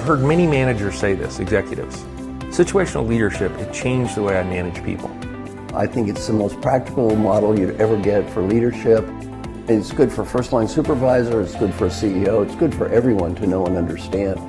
heard many managers say this, executives. Situational leadership, it changed the way I manage people. I think it's the most practical model you'd ever get for leadership. It's good for first-line supervisor, it's good for a CEO, it's good for everyone to know and understand.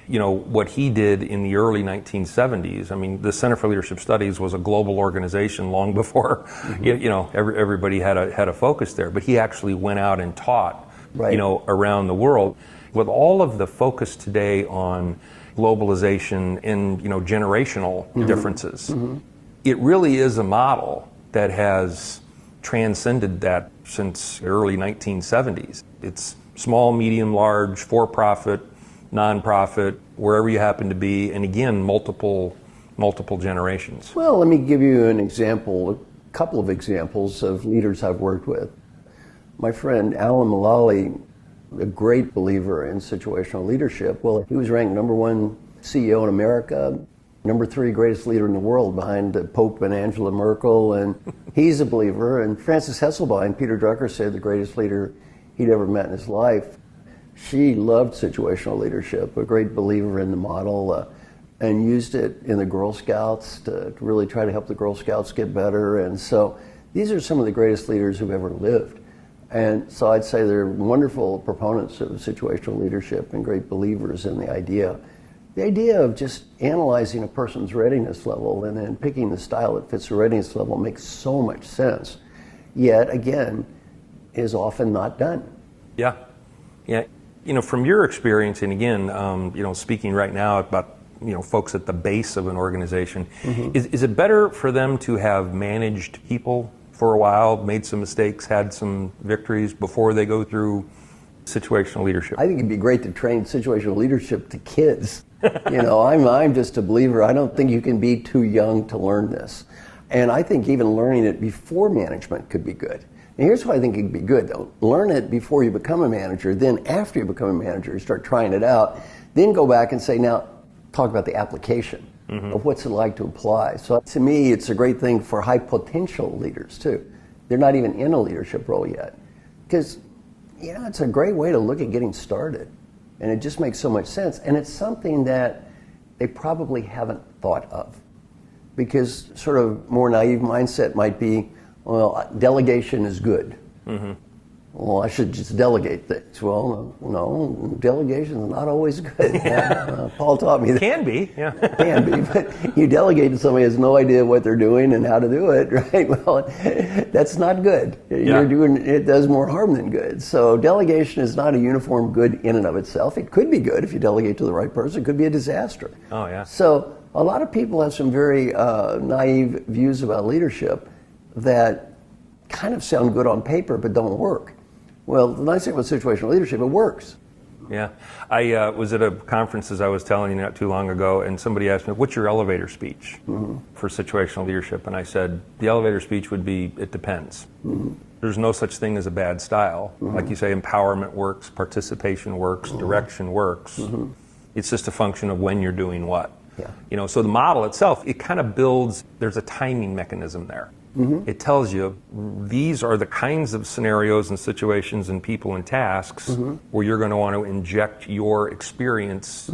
You know, what he did in the early 1970s, I mean, the Center for Leadership Studies was a global organization long before, everybody had a focus there, but he actually went out and taught, right, around the world. With all of the focus today on globalization and, generational differences, it really is a model that has transcended that since the early 1970s. It's small, medium, large, for-profit, nonprofit, wherever you happen to be, and again, multiple generations. Well, let me give you an example, a couple of examples of leaders I've worked with. My friend Alan Mulally, a great believer in situational leadership. Well, he was ranked #1 CEO in America, #3 greatest leader in the world behind the Pope and Angela Merkel, and he's a believer. And Frances Hesselbein, Peter Drucker said the greatest leader he'd ever met in his life. She loved situational leadership, a great believer in the model, and used it in the Girl Scouts to really try to help the Girl Scouts get better. And so these are some of the greatest leaders who've ever lived. And so I'd say they're wonderful proponents of situational leadership and great believers in the idea. The idea of just analyzing a person's readiness level and then picking the style that fits the readiness level makes so much sense, yet again, is often not done. Yeah. From your experience, and again, speaking right now about, folks at the base of an organization, is it better for them to have managed people for a while, made some mistakes, had some victories before they go through situational leadership? I think it'd be great to train situational leadership to kids. I'm just a believer. I don't think you can be too young to learn this. And I think even learning it before management could be good. And here's why I think it could be good, though. Learn it before you become a manager, then after you become a manager, you start trying it out, then go back and say, now, talk about the application of what's it like to apply. So to me, it's a great thing for high potential leaders, too. They're not even in a leadership role yet. Because, it's a great way to look at getting started. And it just makes so much sense. And it's something that they probably haven't thought of. Because sort of more naive mindset might be, well, delegation is good. Well, I should just delegate things. Well, no, delegation is not always good. Paul taught me that. Can be, yeah. Can be, but you delegate to somebody who has no idea what they're doing and how to do it, right? Well, that's not good. It does more harm than good. So delegation is not a uniform good in and of itself. It could be good if you delegate to the right person. It could be a disaster. Oh, yeah. So a lot of people have some very naive views about leadership that kind of sound good on paper but don't work. Well, the nice thing about situational leadership, it works. Yeah. I was at a conference, as I was telling you not too long ago, and somebody asked me, what's your elevator speech for situational leadership? And I said, the elevator speech would be, it depends. There's no such thing as a bad style. Like you say, empowerment works, participation works, direction works. It's just a function of when you're doing what. Yeah. So the model itself, it kind of builds, there's a timing mechanism there. It tells you these are the kinds of scenarios and situations and people and tasks where you're going to want to inject your experience,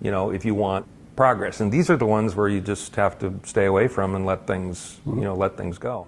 if you want progress. And these are the ones where you just have to stay away from and let things, let things go.